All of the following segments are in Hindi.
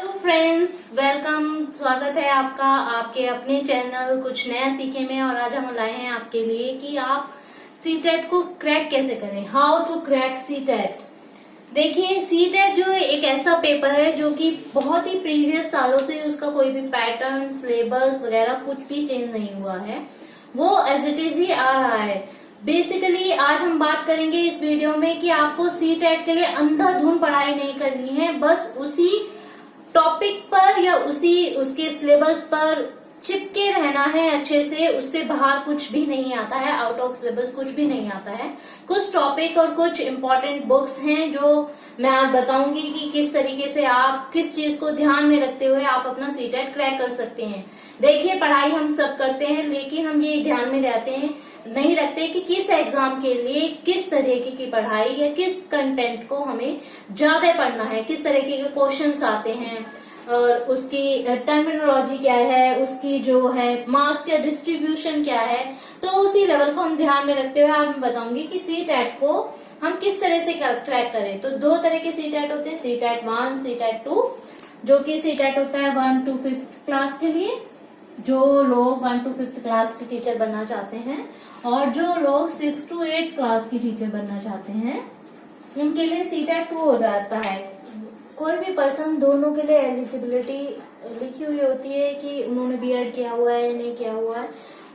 Hello friends, welcome. स्वागत है आपका आपके अपने चैनल कुछ नया सीखे में। और आज हम लाए हैं आपके लिए कि आप सीटेट को क्रैक कैसे करें। How to crack CTET. देखिए, सीटेट जो है एक ऐसा पेपर है जो कि बहुत ही प्रीवियस सालों से उसका कोई भी पैटर्न, सिलेबस वगैरह कुछ भी चेंज नहीं हुआ है, वो एज इट इज ही आ रहा है। बेसिकली आज हम बात करेंगे इस वीडियो में कि आपको सीटेट के लिए अंधाधुंध पढ़ाई नहीं करनी है, बस उसी टॉपिक पर या उसके सिलेबस पर चिपके रहना है अच्छे से। उससे बाहर कुछ भी नहीं आता है, आउट ऑफ सिलेबस कुछ भी नहीं आता है। कुछ टॉपिक और कुछ इम्पोर्टेंट बुक्स हैं जो मैं आज बताऊंगी कि किस तरीके से आप किस चीज को ध्यान में रखते हुए आप अपना सीटेट क्रैक कर सकते हैं। देखिए, पढ़ाई हम सब करते हैं, लेकिन हम ये ध्यान में नहीं रखते कि किस एग्जाम के लिए किस तरीके की पढ़ाई या किस कंटेंट को हमें ज्यादा पढ़ना है, किस तरीके के क्वेश्चंस आते हैं और उसकी टर्मिनोलॉजी क्या है, उसकी जो है मार्क्स का डिस्ट्रीब्यूशन क्या है। तो उसी लेवल को हम ध्यान में रखते हुए आज मैं बताऊंगी कि सीटेट को हम किस तरह से क्रैक करें। तो दो तरह के सीटेट होते हैं, सीटेट 1, सीटेट 2। जो कि सीटेट होता है 1 to 5th क्लास के लिए, जो लोग 1 to 5th क्लास के टीचर बनना चाहते हैं, और जो लोग 6 to 8 क्लास की टीचर बनना चाहते हैं उनके लिए सीटेट 2 हो जाता है। कोई भी पर्सन, दोनों के लिए एलिजिबिलिटी लिखी हुई होती है कि उन्होंने बीएड किया हुआ है नहीं किया हुआ है,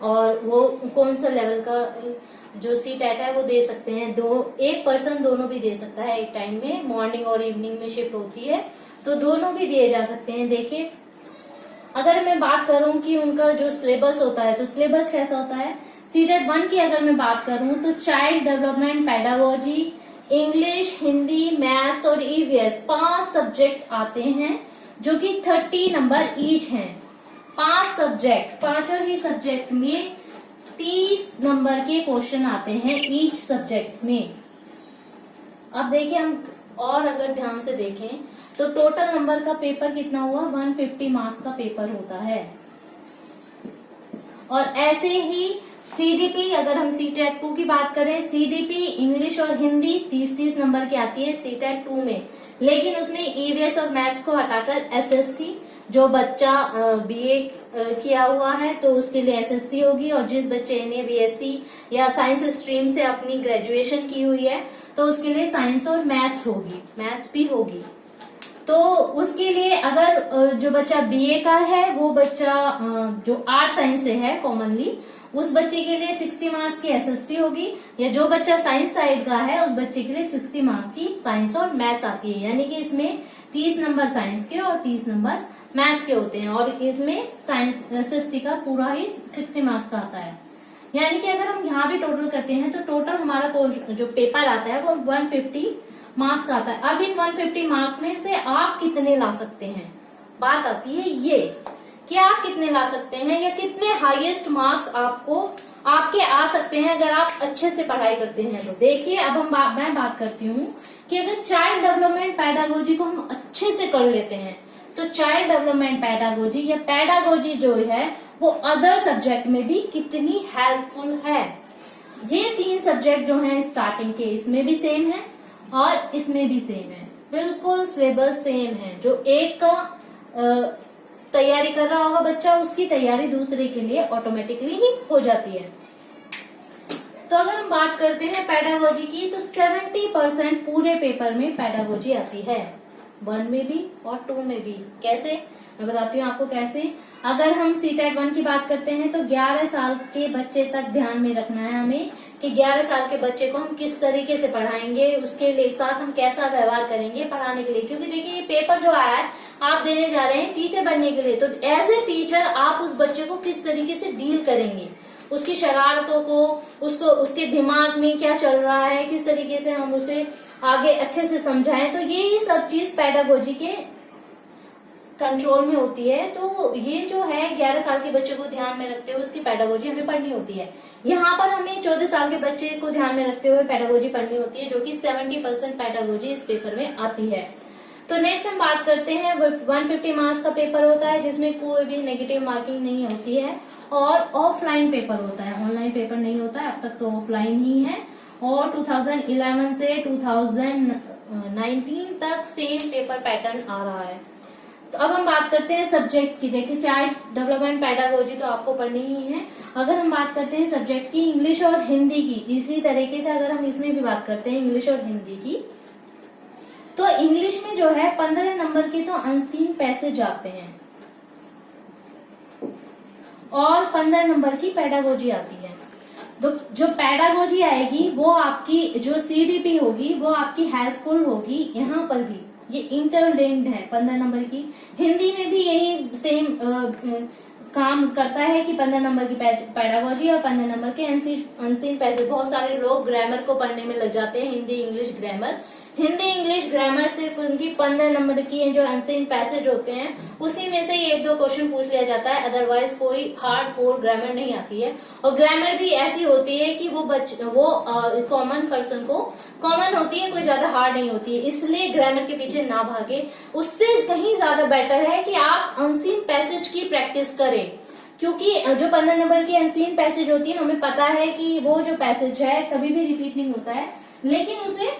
और वो कौन सा लेवल का जो सीटेट है वो दे सकते हैं। एक पर्सन दोनों भी दे सकता है एक टाइम में, मॉर्निंग और इवनिंग में शिफ्ट होती है, तो दोनों भी दिए जा सकते हैं। देखिए, अगर मैं बात करूं कि उनका जो सिलेबस होता है, तो सिलेबस कैसा होता है। सीटेट 1 की अगर मैं बात करूं तो child development, pedagogy, English, Hindi, maths और ईवीएस 5 सब्जेक्ट आते हैं जो कि 30 नंबर ईच हैं। 5 सब्जेक्ट, पांचों ही सब्जेक्ट में 30 नंबर के क्वेश्चन आते हैं ईच सब्जेक्ट्स में। अब देखिए, हम और अगर ध्यान से देखें तो टोटल नंबर का पेपर कितना हुआ, 150 मार्क्स का पेपर होता है। और ऐसे ही सीडीपी, अगर हम सीटेट 2 की बात करें, सीडीपी इंग्लिश और हिंदी 30-30 नंबर की आती है सीटेट 2 में। लेकिन उसमें ईवीएस और मैथ्स को हटाकर एसएसटी, जो बच्चा बीए किया हुआ है तो उसके लिए एसएसटी होगी, और जिस बच्चे ने बीएससी या साइंस स्ट्रीम से अपनी ग्रेजुएशन की हुई है तो उसके लिए साइंस और मैथ्स भी होगी। तो उसके लिए अगर जो बच्चा बीए का है, वो बच्चा जो आर्ट साइंस से है कॉमनली, उस बच्चे के लिए 60 मार्क्स की एसएसटी होगी, या जो बच्चा साइंस साइड का है उस बच्चे के लिए 60 मार्क्स की साइंस और मैथ्स आती है। यानी कि इसमें 30 नंबर साइंस के और 30 नंबर मैथ्स के होते हैं, और इसमें साइंस एसएसटी का पूरा ही 60 मार्क्स का आता है। यानी कि अगर हम यहाँ भी टोटल करते हैं तो टोटल हमारा जो पेपर आता है वो 150 मार्क्स का आता है। अब इन 150 मार्क्स में से आप कितने ला सकते हैं, बात आती है ये कि आप कितने ला सकते हैं या कितने हाईएस्ट मार्क्स आपके आ सकते हैं अगर आप अच्छे से पढ़ाई करते हैं। तो देखिए, अब मैं बात करती हूँ कि अगर चाइल्ड डेवलपमेंट पेडागोजी को हम अच्छे से कर लेते हैं तो चाइल्ड डेवलपमेंट पेडागोजी या पेडागोजी जो है वो अदर सब्जेक्ट में भी कितनी हेल्पफुल है। ये 3 सब्जेक्ट जो हैं स्टार्टिंग के, इसमें भी सेम है और इसमें भी सेम है, बिल्कुल सिलेबस सेम है। जो एक का तैयारी कर रहा होगा बच्चा, उसकी तैयारी दूसरे के लिए ऑटोमेटिकली ही हो जाती है। तो अगर हम बात करते हैं पेडागोजी की, तो 70% पूरे पेपर में पेडागोजी आती है, 1 में भी और 2 में भी। कैसे, मैं बताती हूँ आपको कैसे। अगर हम सीटेट 1 की बात करते हैं तो 11 साल के बच्चे तक ध्यान में रखना है हमें कि 11 साल के बच्चे को हम किस तरीके से पढ़ाएंगे, उसके लिए साथ हम कैसा व्यवहार करेंगे पढ़ाने के लिए। क्योंकि देखिए, ये पेपर जो आया है आप देने जा रहे हैं टीचर बनने के लिए, तो एज ए टीचर आप उस बच्चे को किस तरीके से डील करेंगे, उसकी शरारतों को, उसके दिमाग में क्या चल रहा है, किस तरीके से हम उसे आगे अच्छे से समझाएं। तो यही सब चीज पेडागोजी के कंट्रोल में होती है। तो ये जो है 11 साल के बच्चे को ध्यान में रखते हुए उसकी पेडागोजी हमें पढ़नी होती है। यहाँ पर हमें 14 साल के बच्चे को ध्यान में रखते हुए पेडागोजी पढ़नी होती है, जो कि 70% पेडागोजी इस पेपर में आती है। तो नेक्स्ट हम बात करते हैं, 150 मार्क्स का पेपर होता है जिसमें कोई भी नेगेटिव मार्किंग नहीं होती है, और ऑफलाइन पेपर होता है, ऑनलाइन पेपर नहीं होता है। अब तक तो ऑफलाइन ही है, और 2011 से 2019 तक सेम पेपर पैटर्न आ रहा है। तो अब हम बात करते हैं सब्जेक्ट की। देखिए चाइल्ड डेवलपमेंट पेडागोजी तो आपको पढ़नी ही है। अगर हम बात करते हैं सब्जेक्ट की, इंग्लिश और हिंदी की, इसी तरीके से अगर हम इसमें भी बात करते हैं इंग्लिश और हिंदी की, तो इंग्लिश में जो है 15 नंबर के तो अनसीन पैसेज आते हैं और 15 नंबर की पेडागोजी आती है। तो जो पेडागोजी आएगी वो आपकी जो सीडीपी होगी वो आपकी हेल्पफुल होगी। यहाँ पर भी ये इंटरलिंक्ड है 15 नंबर की। हिंदी में भी यही सेम काम करता है कि 15 नंबर की पेडागोजी और 15 नंबर के अनसीन पैसेज। बहुत सारे लोग ग्रामर को पढ़ने में लग जाते हैं, Hindi English grammar. Hindi English grammar सिर्फ उनकी 15 नंबर की जो अनसीन पैसेज होते हैं उसी में से एक दो क्वेश्चन पूछ लिया जाता है, अदरवाइज कोई हार्ड कोर ग्रामर नहीं आती है। और ग्रामर भी ऐसी होती है कि वो कॉमन पर्सन को कॉमन होती है, कोई ज्यादा हार्ड नहीं होती है, इसलिए ग्रामर के पीछे ना भागे। उससे कहीं ज्यादा बेटर है कि आप अनसीन पैसेज की प्रैक्टिस करें, क्योंकि जो 15 नंबर की अनसीन पैसेज होती है हमें पता है कि वो जो पैसेज है कभी भी रिपीट नहीं होता है, लेकिन उसे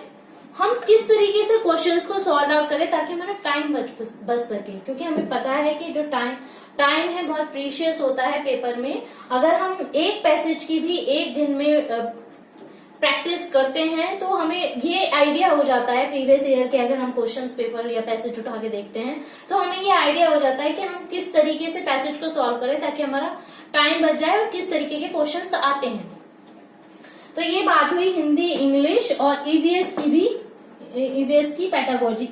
हम किस तरीके से क्वेश्चंस को सॉल्व आउट करें ताकि हमारा टाइम बच सके। क्योंकि हमें पता है कि जो टाइम है बहुत प्रीशियस होता है पेपर में। अगर हम एक पैसेज की भी एक दिन में प्रैक्टिस करते हैं तो हमें ये आइडिया हो जाता है प्रीवियस ईयर के, अगर हम क्वेश्चंस पेपर या पैसेज उठा के देखते हैं तो हमें ये आइडिया हो जाता है कि हम किस तरीके से पैसेज को सॉल्व करें ताकि हमारा टाइम बच जाए और किस तरीके के क्वेश्चंस आते हैं। तो ये बात हुई हिंदी इंग्लिश और ईवीएस की भी, ईवीएस की पेडागोजी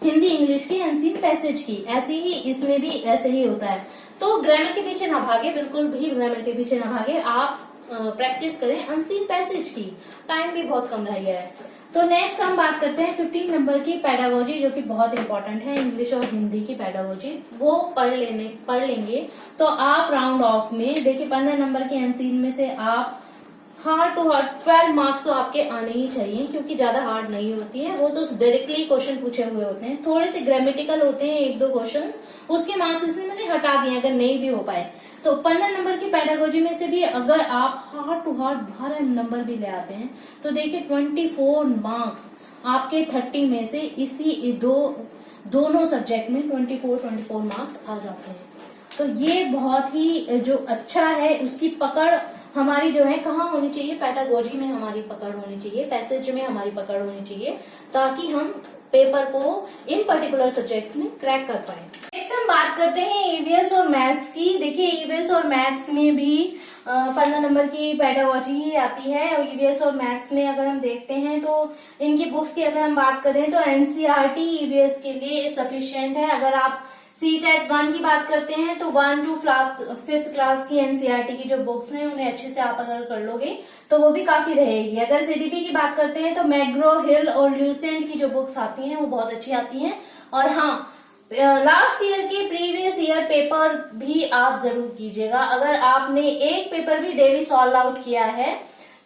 हिंदी इंग्लिश की अनसीन पैसेज की। ऐसे ही इसमें भी ऐसे ही होता है। तो ग्रामर के पीछे ना भागे, बिल्कुल भी ग्रामर के पीछे ना भागे, आप प्रैक्टिस करें अनसीन पैसेज की। टाइम भी बहुत कम रह गया है। तो नेक्स्ट हम बात करते हैं 15 नंबर की पेडागोजी, जो कि बहुत इंपॉर्टेंट है। इंग्लिश और हिंदी की पेडागोजी वो पढ़ लेंगे तो आप राउंड ऑफ में देखिए 15 नंबर की अनसीन में से आप हार्ड टू हार्ड 12 मार्क्स तो आपके आने ही चाहिए, क्योंकि ज्यादा हार्ड नहीं होती है, वो तो डायरेक्टली क्वेश्चन पूछे हुए होते हैं। थोड़े से ग्रामेटिकल होते हैं एक दो क्वेश्चंस, उसके मार्क्स इसलिए मैंने हटा दिए अगर नहीं भी हो पाए। तो 15 नंबर की पेडागोजी में से भी अगर आप हार्ड टू हार्ड 12 नंबर भी ले आते हैं तो देखिए 24 मार्क्स आपके 30 में से इसी दोनों सब्जेक्ट में 24 मार्क्स आ जाते हैं। तो ये बहुत ही जो अच्छा है, उसकी पकड़ हमारी जो है कहाँ होनी चाहिए, पेडागोजी में हमारी पकड़ होनी चाहिए, पैसेज में हमारी पकड़ होनी चाहिए, ताकि हम पेपर को इन पर्टिकुलर सब्जेक्ट्स में क्रैक कर पाए। नेक्स्ट हम बात करते हैं ईवीएस और मैथ्स की। देखिए ईवीएस और मैथ्स में भी 15 नंबर की पेडागोजी ही आती है। और ईवीएस और मैथ्स में अगर हम देखते हैं तो इनकी बुक्स की अगर हम बात करें तो एनसीईआरटी ईवीएस के लिए सफिशिएंट है। अगर आप सीटेट 1 की बात करते हैं तो 1 to 5th क्लास की एनसीईआरटी की जो बुक्स हैं उन्हें अच्छे से आप अगर कर लोगे तो वो भी काफी रहेगी। अगर सीडीपी की बात करते हैं तो मैग्रो हिल और ल्यूसेंट की जो बुक्स आती हैं वो बहुत अच्छी आती हैं। और हाँ, लास्ट ईयर के प्रीवियस ईयर पेपर भी आप जरूर कीजिएगा। अगर आपने एक पेपर भी डेली सॉल्व आउट किया है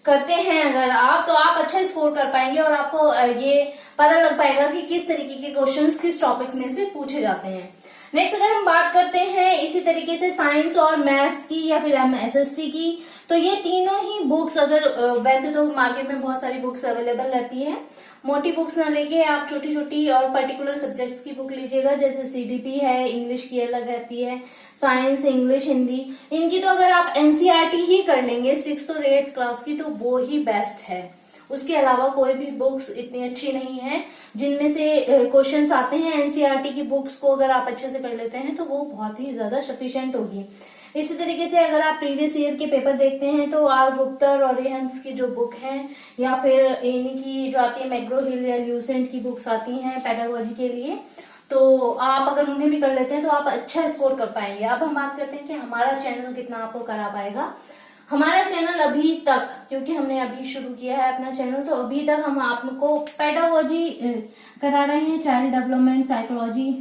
करते हैं अगर आप, तो आप अच्छा स्कोर कर पाएंगे और आपको ये पता लग पाएगा कि किस तरीके के क्वेश्चंस किस टॉपिक्स में से पूछे जाते हैं। नेक्स्ट अगर हम बात करते हैं इसी तरीके से साइंस और मैथ्स की या फिर एसएसटी की, तो ये तीनों ही बुक्स अगर वैसे तो मार्केट में बहुत सारी बुक्स अवेलेबल रहती है, मोटी बुक्स ना लेके आप छोटी छोटी और पर्टिकुलर सब्जेक्ट्स की बुक लीजिएगा। जैसे सीडीपी है, इंग्लिश की अलग रहती है, साइंस इंग्लिश हिंदी, इनकी तो अगर आप एनसीईआरटी ही कर लेंगे 6th और 8th क्लास की तो वो ही बेस्ट है। उसके अलावा कोई भी बुक्स इतनी अच्छी नहीं है जिनमें से क्वेश्चंस आते हैं। एनसीईआरटी की बुक्स को अगर आप अच्छे से कर लेते हैं तो वो बहुत ही ज्यादा सफिशिएंट होगी। इसी तरीके से अगर आप प्रीवियस ईयर के पेपर देखते हैं तो आर गुप्तर और रेहंस की जो बुक है या फिर इनकी जो आती है मैग्रो हिल या ल्यूसेंट की बुक्स आती हैं पेडागोजी के लिए, तो आप अगर उन्हें भी कर लेते हैं तो आप अच्छा स्कोर कर पाएंगे। अब हम बात करते हैं कि हमारा चैनल कितना आपको करा पाएगा। हमारा चैनल अभी तक, क्योंकि हमने अभी शुरू किया है अपना चैनल, तो अभी तक हम आप लोग को पेडागोजी करा रहे हैं, child development psychology,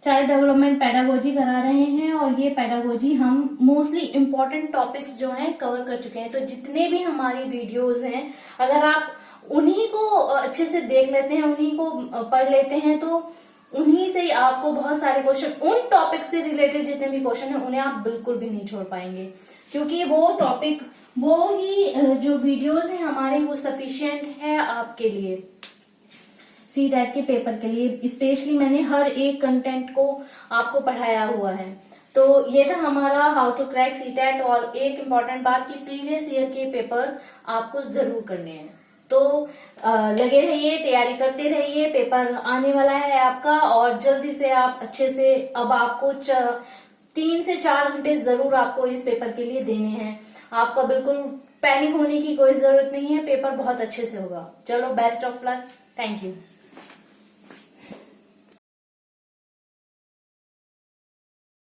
child development pedagogy करा रहे हैं। और ये पेडागोजी हम मोस्टली इम्पोर्टेंट टॉपिक्स जो हैं कवर कर चुके हैं। तो जितने भी हमारी वीडियोस हैं अगर आप उन्हीं को अच्छे से देख लेते हैं, उन्हीं को पढ़ लेते हैं, तो उन्हीं से आपको बहुत सारे क्वेश्चन, उन टॉपिक से रिलेटेड जितने भी क्वेश्चन है उन्हें आप बिल्कुल भी नहीं छोड़ पाएंगे, क्योंकि वो टॉपिक, वो ही जो वीडियोस है हमारे, वो सफिशिएंट है आपके लिए। सीटेट के पेपर के लिए स्पेशली मैंने हर एक कंटेंट को आपको पढ़ाया हुआ है। तो ये था हमारा हाउ टू क्रैक सीटेट। और एक इम्पॉर्टेंट बात कि प्रीवियस ईयर के पेपर आपको जरूर करने हैं। तो लगे रहिए, तैयारी करते रहिए, पेपर आने वाला है आपका और जल्दी से आप अच्छे से, अब आपको 3 से 4 घंटे जरूर आपको इस पेपर के लिए देने हैं। आपका बिल्कुल पैनिक होने की कोई जरूरत नहीं है, पेपर बहुत अच्छे से होगा। चलो, best of luck, thank you.